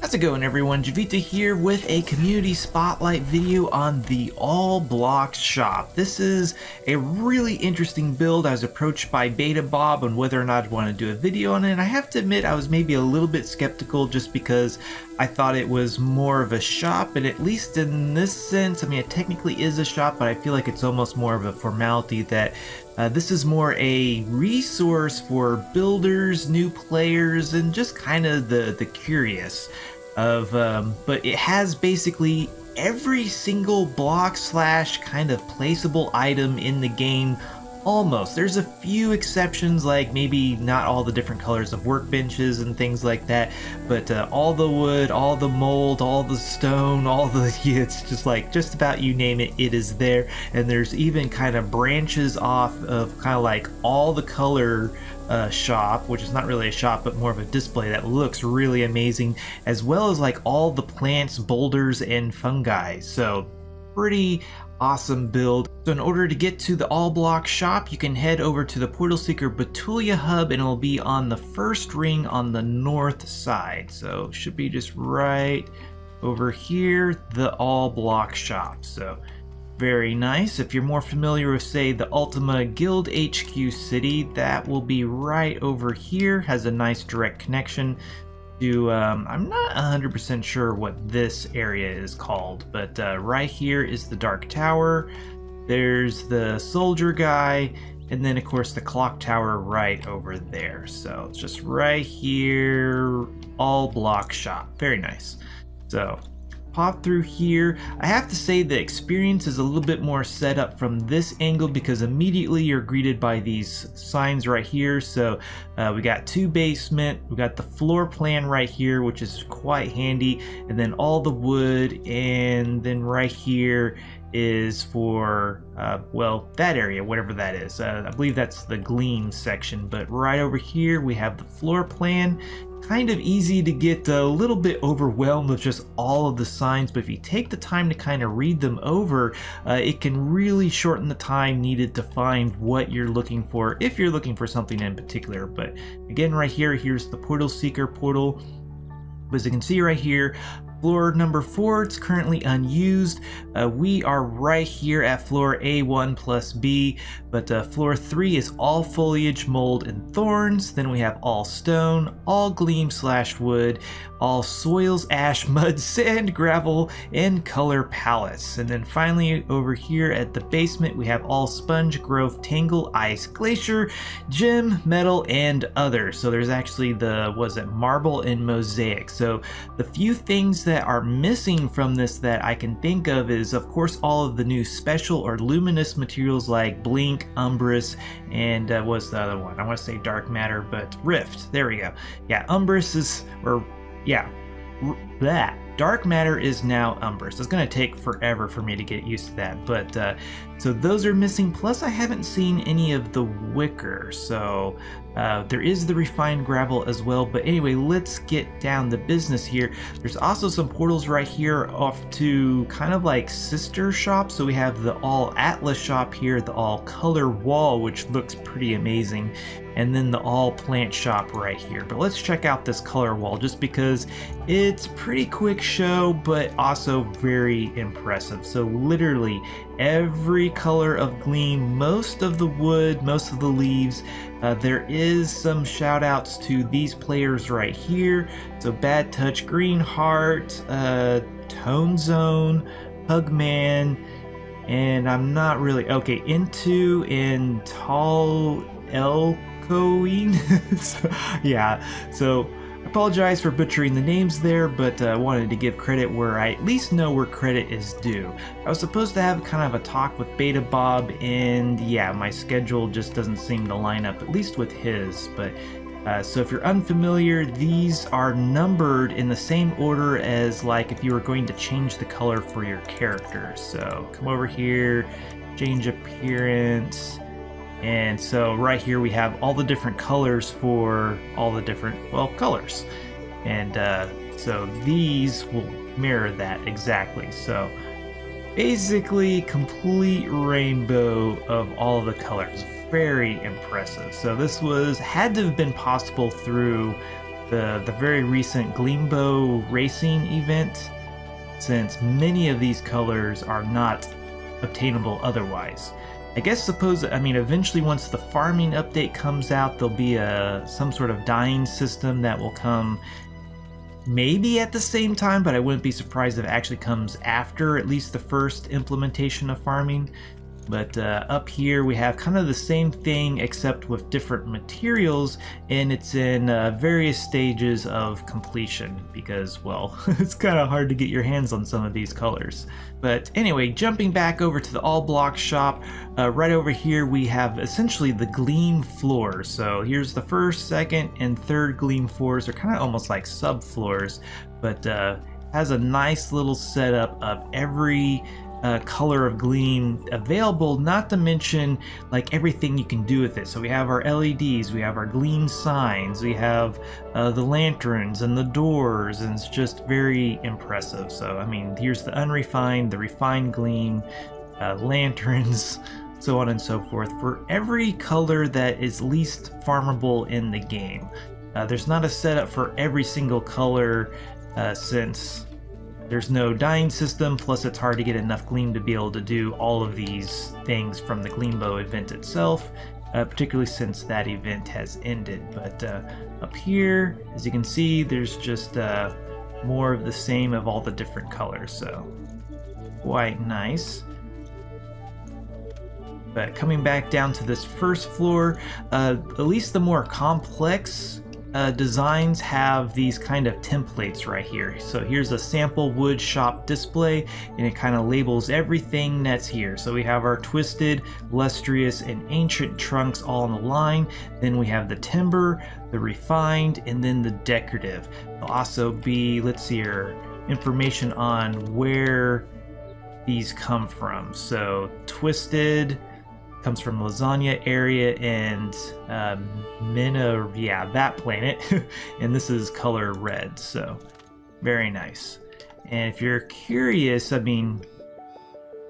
How's it going, everyone? Jiivita here with a community spotlight video on the All Blocks shop. This is a really interesting build. I was approached by Beta Bob on whether or not I'd want to do a video on it, and I have to admit I was maybe a little bit skeptical just because I thought it was more of a shop, but at least in this sense, I mean, it technically is a shop, but I feel like it's almost more of a formality that this is more a resource for builders, new players, and just kind of the curious of, but it has basically every single block slash kind of placeable item in the game. Almost. There's a few exceptions, like maybe not all the different colors of workbenches and things like that, but all the wood, all the mold, all the stone, all the, it's just like just about you name it, it is there. And there's even kind of branches off of kind of like all the color shop, which is not really a shop but more of a display that looks really amazing, as well as like all the plants, boulders, and fungi. So pretty awesome build. So in order to get to the All Block shop, you can head over to the Portal Seeker Batulia hub, and it'll be on the first ring on the north side. So it should be just right over here, the All Block shop. So very nice. If you're more familiar with, say, the Ultima Guild HQ city, that will be right over here. Has a nice direct connection to, I'm not 100% sure what this area is called, but right here is the Dark Tower. There's the soldier guy, and then of course the clock tower right over there. So it's just right here, All Block shop. Very nice. So pop through here. I have to say the experience is a little bit more set up from this angle because immediately you're greeted by these signs right here. So we got 2 basement, we got the floor plan right here, which is quite handy, and then all the wood, and then right here is for well, that area, whatever that is. I believe that's the Gleam section, but right over here we have the floor plan. Kind of easy to get a little bit overwhelmed with just all of the signs, but if you take the time to kind of read them over, it can really shorten the time needed to find what you're looking for, if you're looking for something in particular. But again, right here, here's the Portal Seeker portal. As you can see right here, floor number 4, it's currently unused. We are right here at floor A1 plus B, but floor 3 is all foliage, mold, and thorns. Then we have all stone, all gleam slash wood, all soils, ash, mud, sand, gravel, and color palettes. And then finally over here at the basement, we have all sponge, growth, tangle, ice, glacier, gem, metal, and others. So there's actually the, was it marble and mosaic. So the few things that are missing from this that I can think of is, of course, all of the new special or luminous materials like blink, umbrous, and what's the other one? I want to say dark matter, but rift. There we go. Yeah, umbrous is, or yeah, that. Dark matter is now umbrous. It's going to take forever for me to get used to that, but so those are missing. Plus I haven't seen any of the wicker, so there is the refined gravel as well. But anyway, let's get down to business here. There's also some portals right here off to kind of like sister shops. So we have the all Atlas shop here, the all color wall, which looks pretty amazing, and then the all plant shop right here. But let's check out this color wall just because it's pretty quick show, but also very impressive. So literally every color of Gleam, most of the wood, most of the leaves. There is some shout outs to these players right here. So Bad Touch, Green Heart, Tone Zone, Hugman, and I'm not really, okay, Into and Tall Elcoine. So, yeah, so I apologize for butchering the names there, but I wanted to give credit where I at least know where credit is due. I was supposed to have kind of a talk with Beta Bob, and yeah, my schedule just doesn't seem to line up, at least with his. But so if you're unfamiliar, these are numbered in the same order as like if you were going to change the color for your character. So come over here, change appearance. And so right here we have all the different colors for all the different, well, colors. And so these will mirror that exactly. So basically complete rainbow of all the colors. Very impressive. So this had to have been possible through the very recent Gleam racing event, since many of these colors are not obtainable otherwise. I guess eventually once the farming update comes out, there'll be some sort of dyeing system that will come maybe at the same time, but I wouldn't be surprised if it actually comes after at least the first implementation of farming. But up here we have kind of the same thing except with different materials, and it's in various stages of completion because, well, it's kind of hard to get your hands on some of these colors. But anyway, jumping back over to the all block shop, right over here we have essentially the Gleam floors. So here's the first, second, and third Gleam floors. They're kind of almost like subfloors, but has a nice little setup of every color of Gleam available, not to mention like everything you can do with it. So we have our LEDs, we have our Gleam signs, we have the lanterns and the doors, and it's just very impressive. So I mean, here's the unrefined, the refined Gleam, lanterns, so on and so forth, for every color that is least farmable in the game. There's not a setup for every single color since there's no dyeing system, plus it's hard to get enough Gleam to be able to do all of these things from the Gleambo event itself, particularly since that event has ended. But up here, as you can see, there's just more of the same of all the different colors, so quite nice. But coming back down to this first floor, at least the more complex designs have these kind of templates right here. So here's a sample wood shop display, and it kind of labels everything that's here. So we have our twisted, lustrous, and ancient trunks all on the line. Then we have the timber, the refined, and then the decorative. There'll also be, let's see here, information on where these come from. So twisted comes from Lasagna area and that planet, and this is color red, so very nice. And if you're curious, I mean,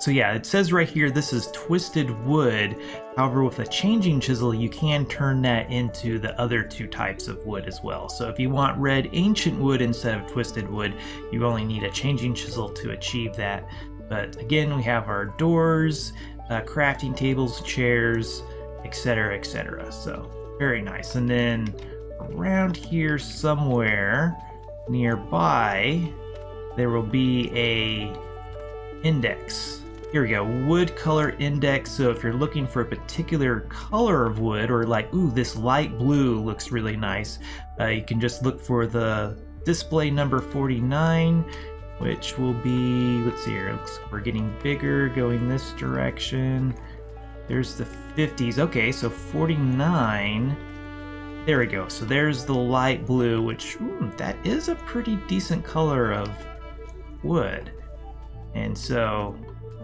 so yeah, it says right here this is twisted wood. However, with a changing chisel you can turn that into the other two types of wood as well. So if you want red ancient wood instead of twisted wood, you only need a changing chisel to achieve that. But again, we have our doors, crafting tables, chairs, etc., etc. So very nice. And then around here somewhere nearby there will be a index. Here we go, wood color index. So if you're looking for a particular color of wood, or like, ooh, this light blue looks really nice, you can just look for the display number 49, which will be, let's see here, we're getting bigger going this direction. There's the 50s. Okay, so 49. There we go. So there's the light blue, which, that is a pretty decent color of wood. And so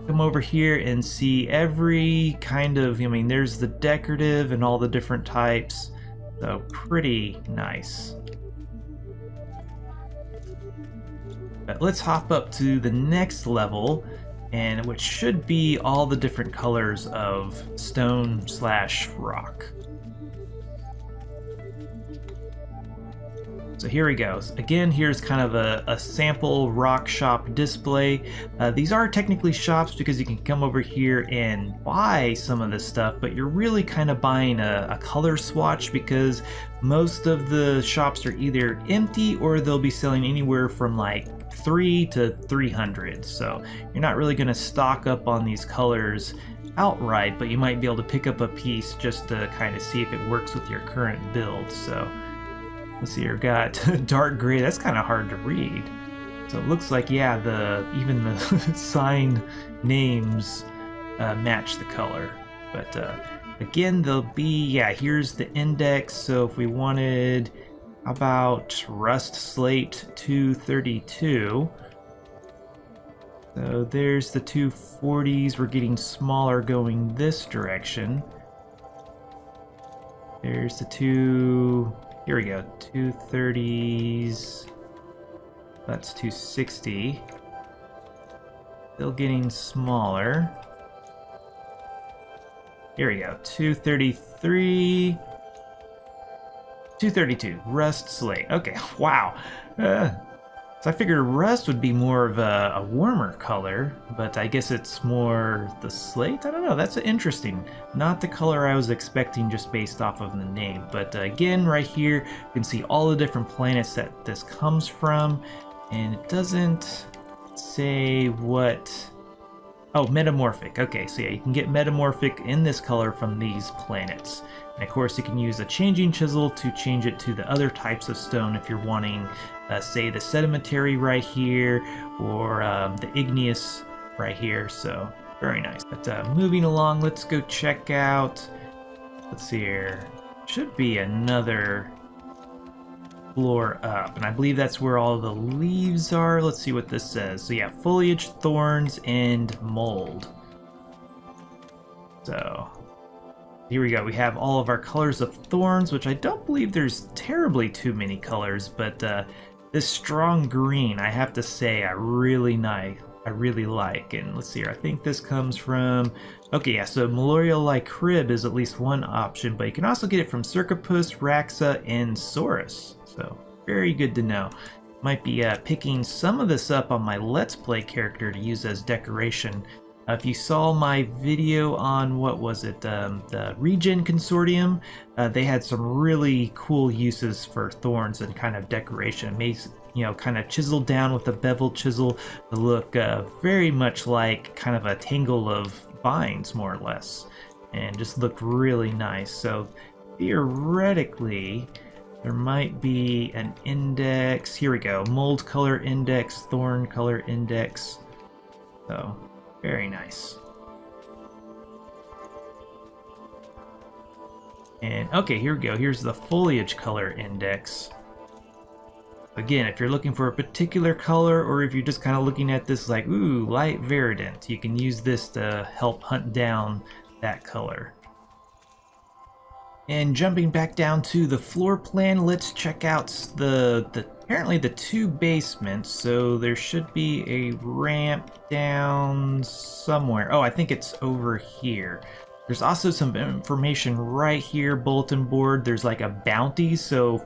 come over here and see every kind of, I mean, there's the decorative and all the different types. So pretty nice. But let's hop up to the next level, and which should be all the different colors of stone / rock. So here we go. Again, here's kind of a sample rock shop display. These are technically shops because you can come over here and buy some of this stuff, but you're really kind of buying a color swatch because most of the shops are either empty or they'll be selling anywhere from like 3 to 300. So you're not really going to stock up on these colors outright, but you might be able to pick up a piece just to kind of see if it works with your current build. So let's see, you've got dark gray. That's kind of hard to read. So it looks like, yeah, even the sign names match the color. But again, there'll be, yeah, here's the index. So if we wanted, how about Rust Slate 232? So there's the 240s. We're getting smaller going this direction. There's the here we go, 230s. That's 260. Still getting smaller. Here we go, 233. 232, rust slate. Okay, wow. So I figured rust would be more of a warmer color, but I guess it's more the slate? I don't know, that's interesting. Not the color I was expecting just based off of the name. But again, right here, you can see all the different planets that this comes from, and it doesn't say what... Oh, metamorphic. Okay, so yeah, you can get metamorphic in this color from these planets. And of course, you can use a changing chisel to change it to the other types of stone if you're wanting, say, the sedimentary right here, or the igneous right here. So, very nice. But moving along, let's go check out... Let's see here. Should be another floor up, and I believe that's where all the leaves are. Let's see what this says. So yeah, foliage, thorns, and mold. So here we go. We have all of our colors of thorns, which I don't believe there's terribly too many colors, but this strong green, I have to say, I really like. And let's see here, I think this comes from... Okay, yeah, so Malloreal-like Crib is at least one option, but you can also get it from Circopus, Raxa, and Saurus. So, very good to know. Might be picking some of this up on my Let's Play character to use as decoration. If you saw my video on, what was it, the Regen Consortium, they had some really cool uses for thorns and kind of decoration. Made, you know, kind of chiseled down with a bevel chisel to look very much like kind of a tangle of vines, more or less, and just looked really nice. So theoretically, there might be an index. Here we go. Mold color index, thorn color index. So, very nice. And okay, here we go. Here's the foliage color index. Again, if you're looking for a particular color, or if you're just kind of looking at this like, ooh, light verdant, you can use this to help hunt down that color. And jumping back down to the floor plan, let's check out apparently the two basements. So there should be a ramp down somewhere. Oh, I think it's over here. There's also some information right here, bulletin board. There's like a bounty, so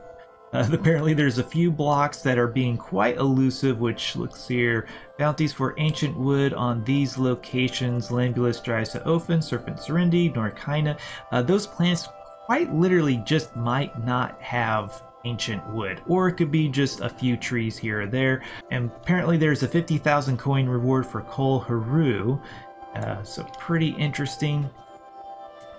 apparently there's a few blocks that are being quite elusive, which looks here. Bounties for ancient wood on these locations: Lambulus, Drysa, Serpent Serendi, Norkaina. Those plants quite literally just might not have ancient wood, or it could be just a few trees here or there. And apparently there's a 50,000 coin reward for Kol Haru, so pretty interesting.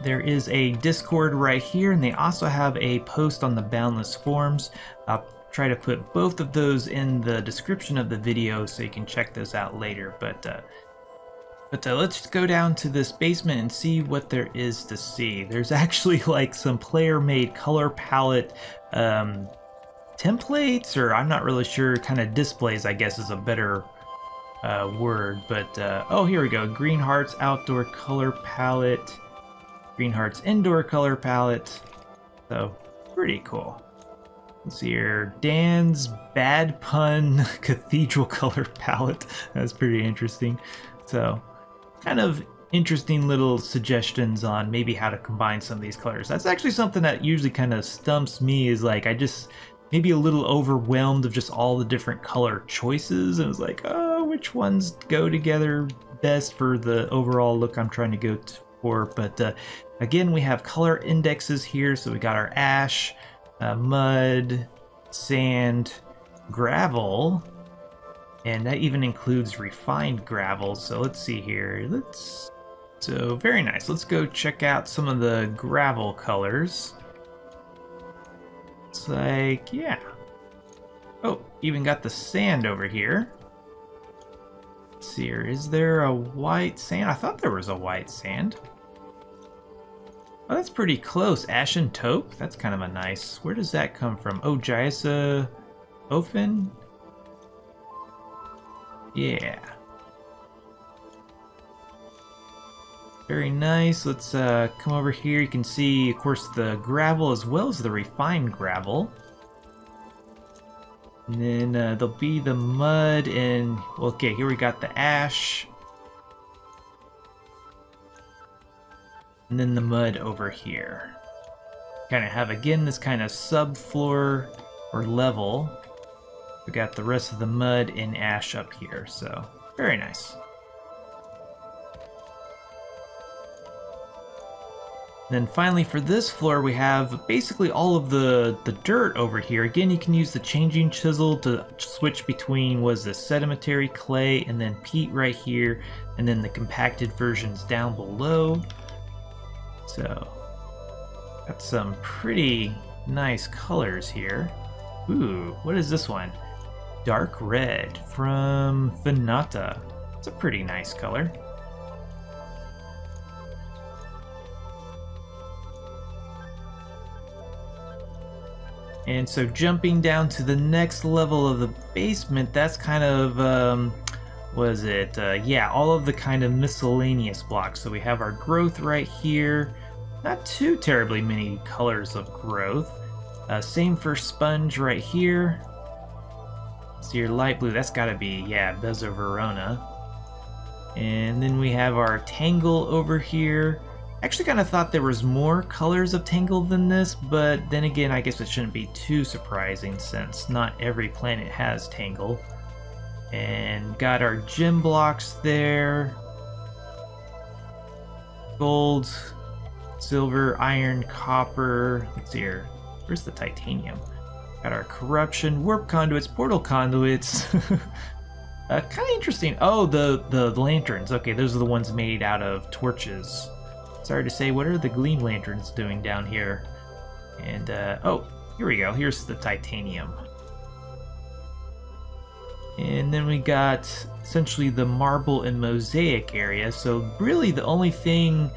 There is a Discord right here, and they also have a post on the Boundless Forums. I'll try to put both of those in the description of the video so you can check those out later. But let's go down to this basement and see what there is to see. There's actually like some player-made color palette templates, or I'm not really sure, kind of displays, I guess is a better word. But oh, here we go. Green Hearts Outdoor Color Palette. Green Hearts Indoor Color Palette. So, pretty cool. Let's see here. Dan's Bad Pun Cathedral Color Palette. That's pretty interesting. So, kind of interesting little suggestions on maybe how to combine some of these colors. That's actually something that usually kind of stumps me, is like I just maybe a little overwhelmed of just all the different color choices, and it's like, oh, which ones go together best for the overall look I'm trying to go for. But again, we have color indexes here. So we got our ash, mud, sand, gravel, and that even includes refined gravel. So let's see here. So very nice. Let's go check out some of the gravel colors. It's like, yeah. Oh, even got the sand over here. Let's see here. Is there a white sand? I thought there was a white sand. Oh, that's pretty close. Ashen taupe? That's kind of a nice... Where does that come from? Oh, Jiivita Ofen? Yeah. Very nice. Let's come over here. You can see, of course, the gravel as well as the refined gravel. And then there'll be the mud and... Okay, here we got the ash. And then the mud over here. kind of have, again, this kind of subfloor or level. We got the rest of the mud and ash up here, so very nice. Then finally for this floor we have basically all of the dirt over here. Again, you can use the changing chisel to switch between, was this sedimentary clay and then peat right here, and then the compacted versions down below. So got some pretty nice colors here. Ooh, what is this one? Dark red from Venata. It's a pretty nice color. And so jumping down to the next level of the basement, that's kind of, was it? Yeah, all of the kind of miscellaneous blocks. So we have our growth right here. Not too terribly many colors of growth. Same for sponge right here. So your light blue, that's gotta be, yeah, Bezo Verona. And then we have our tangle over here. Actually kind of thought there was more colors of tangle than this, but then again, I guess it shouldn't be too surprising since not every planet has tangle. And got our gem blocks there. Gold, silver, iron, copper. Let's see here. Where's the titanium? Got our corruption, warp conduits, portal conduits. Kind of interesting. Oh, the lanterns. Okay, those are the ones made out of torches. Sorry to say, what are the Gleam lanterns doing down here? And, oh, here we go. Here's the titanium. And then we got essentially the marble and mosaic area. So really the only thing,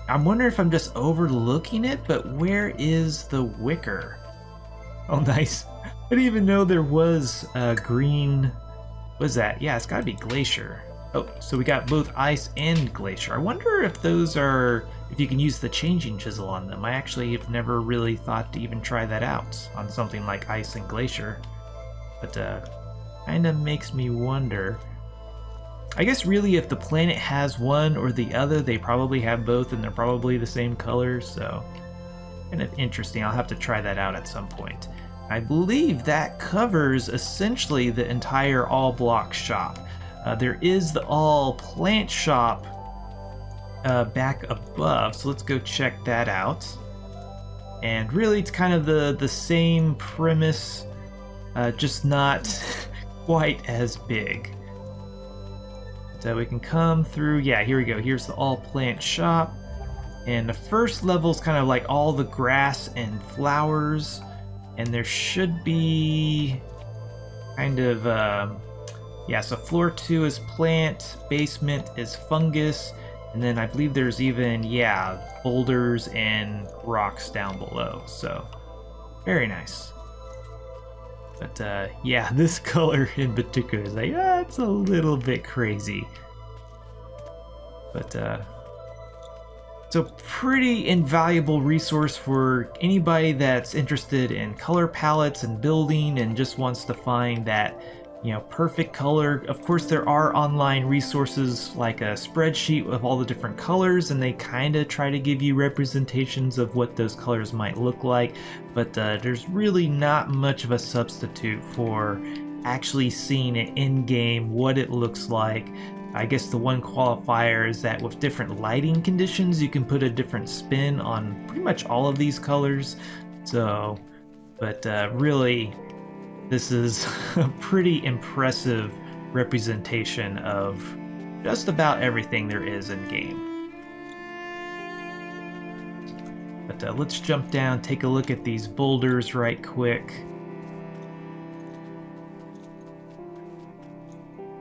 I'm wondering if I'm just overlooking it, but where is the wicker? Oh, nice. I didn't even know there was green. What is that? Yeah, it's gotta be glacier. Oh, so we got both ice and glacier. I wonder if those are, if you can use the changing chisel on them. I actually have never really thought to even try that out on something like ice and glacier. But kind of makes me wonder. I guess really if the planet has one or the other, they probably have both and they're probably the same color, so kind of interesting. I'll have to try that out at some point. I believe that covers essentially the entire all block shop. There is the all plant shop back above, so let's go check that out. And really it's kind of the same premise, just not quite as big. So we can come through, yeah, here we go. Here's the all plant shop. And the first level is kind of like all the grass and flowers. And there should be kind of, yeah, so floor 2 is plant, basement is fungus, and then I believe there's even, yeah, boulders and rocks down below. So very nice. But yeah, this color in particular is like, it's a little bit crazy. But it's a pretty invaluable resource for anybody that's interested in color palettes and building and just wants to find that, you know, perfect color. Of course, there are online resources like a spreadsheet of all the different colors, and they kind of try to give you representations of what those colors might look like, but there's really not much of a substitute for actually seeing it in game, what it looks like. I guess the one qualifier is that with different lighting conditions, you can put a different spin on pretty much all of these colors. So, but really, this is a pretty impressive representation of just about everything there is in game. But let's jump down, take a look at these boulders right quick.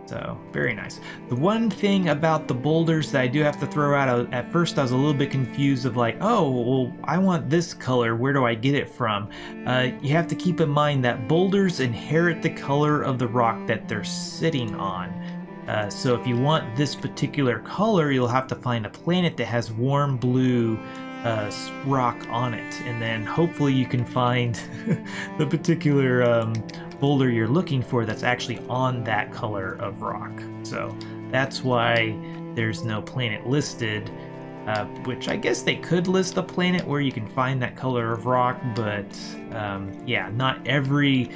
So, very nice. The one thing about the boulders that I do have to throw out, at first I was a little bit confused of like, oh, well, I want this color, where do I get it from? You have to keep in mind that boulders inherit the color of the rock that they're sitting on. So if you want this particular color, you'll have to find a planet that has warm blue rock on it, and then hopefully you can find the particular boulder you're looking for that's actually on that color of rock. So that's why there's no planet listed which I guess they could list a planet where you can find that color of rock, but yeah, not every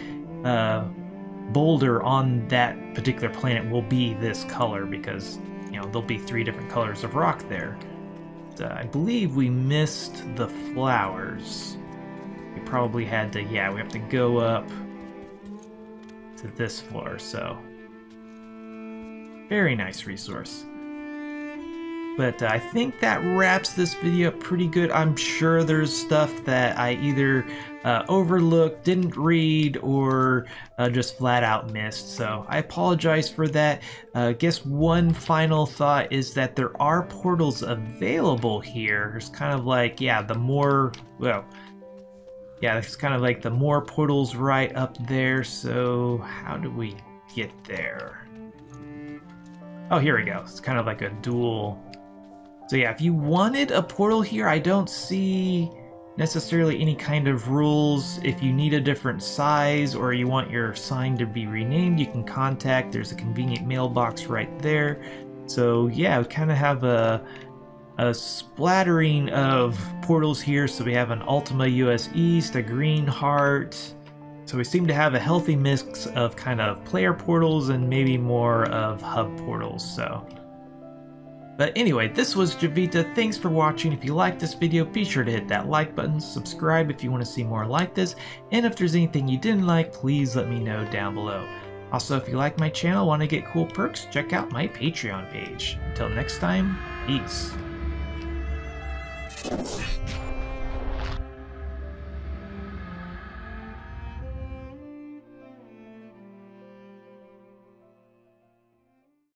boulder on that particular planet will be this color, because you know there'll be 3 different colors of rock there. I believe we missed the flowers. We probably had to, yeah, we have to go up to this floor, so very nice resource. But I think that wraps this video up pretty good. I'm sure there's stuff that I either overlooked, didn't read, or just flat out missed. So I apologize for that. I guess one final thought is that there are portals available here. There's kind of like, yeah, the more, well, yeah, it's kind of like the more portals right up there. So how do we get there? Oh, here we go. It's kind of like a dual. So yeah, if you wanted a portal here, I don't see necessarily any kind of rules. If you need a different size or you want your sign to be renamed, you can contact. There's a convenient mailbox right there. So yeah, we kind of have a splattering of portals here. So we have an Ultima US East, a Green Heart. So we seem to have a healthy mix of kind of player portals and maybe more of hub portals. So. But anyway, this was Jiivita. Thanks for watching. If you liked this video, be sure to hit that like button, subscribe if you want to see more like this, and if there's anything you didn't like, please let me know down below. Also, if you like my channel, want to get cool perks, check out my Patreon page. Until next time, peace.